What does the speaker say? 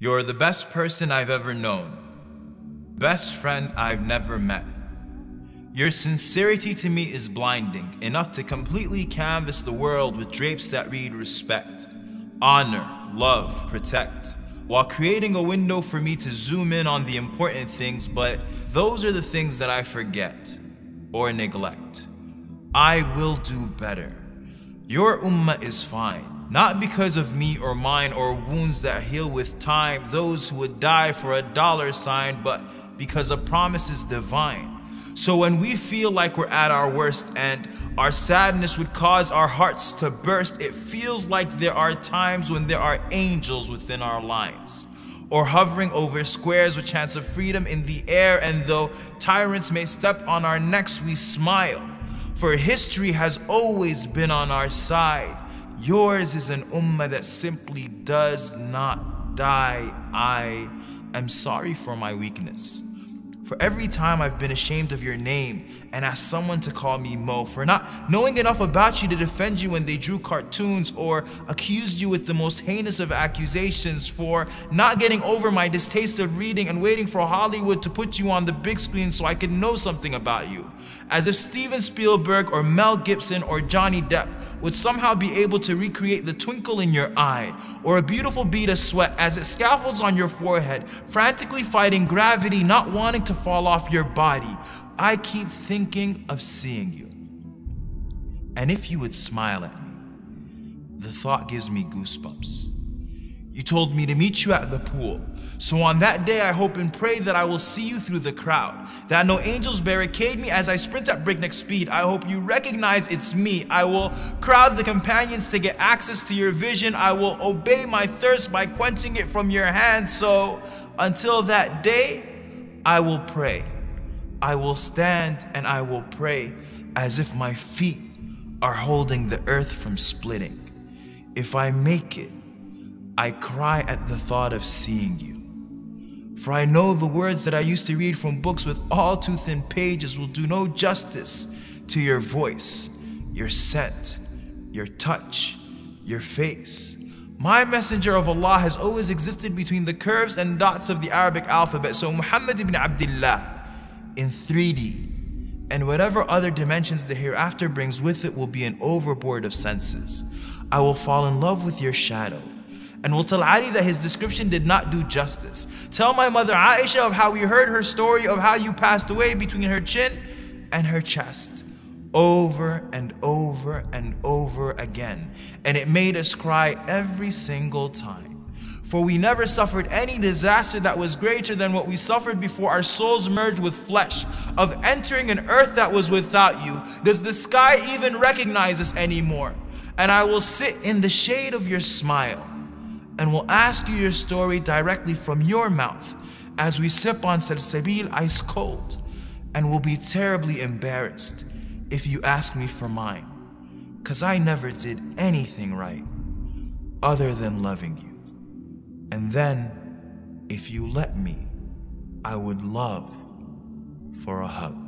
You're the best person I've ever known, best friend I've never met. Your sincerity to me is blinding, enough to completely canvas the world with drapes that read respect, honor, love, protect, while creating a window for me to zoom in on the important things, but those are the things that I forget or neglect. I will do better. Your ummah is fine, not because of me or mine or wounds that heal with time, those who would die for $, but because a promise is divine. So when we feel like we're at our worst and our sadness would cause our hearts to burst, it feels like there are times when there are angels within our lines, or hovering over squares with chants of freedom in the air, and though tyrants may step on our necks, we smile, for history has always been on our side. Yours is an ummah that simply does not die. I am sorry for my weakness, for every time I've been ashamed of your name and asked someone to call me Mo, for not knowing enough about you to defend you when they drew cartoons or accused you with the most heinous of accusations, for not getting over my distaste of reading and waiting for Hollywood to put you on the big screen so I could know something about you. As if Steven Spielberg or Mel Gibson or Johnny Depp would somehow be able to recreate the twinkle in your eye or a beautiful bead of sweat as it scaffolds on your forehead, frantically fighting gravity, not wanting to fall off your body. I keep thinking of seeing you. And if you would smile at me, the thought gives me goosebumps. You told me to meet you at the pool. So on that day, I hope and pray that I will see you through the crowd, that no angels barricade me as I sprint at breakneck speed. I hope you recognize it's me. I will crowd the companions to get access to your vision. I will obey my thirst by quenching it from your hand. So until that day, I will pray. I will stand and I will pray as if my feet are holding the earth from splitting. If I make it, I cry at the thought of seeing you. For I know the words that I used to read from books with all too thin pages will do no justice to your voice, your scent, your touch, your face. My messenger of Allah has always existed between the curves and dots of the Arabic alphabet. So Muhammad ibn Abdullah in 3D and whatever other dimensions the hereafter brings with it will be an overboard of senses. I will fall in love with your shadow, and will tell Ali that his description did not do justice. Tell my mother Aisha of how we heard her story of how you passed away between her chin and her chest, over and over and over again. And it made us cry every single time. For we never suffered any disaster that was greater than what we suffered before our souls merged with flesh, of entering an earth that was without you. Does the sky even recognize us anymore? And I will sit in the shade of your smile and will ask you your story directly from your mouth as we sip on salsabil ice cold, and will be terribly embarrassed if you ask me for mine, cause I never did anything right other than loving you. And then, if you let me, I would love for a hug.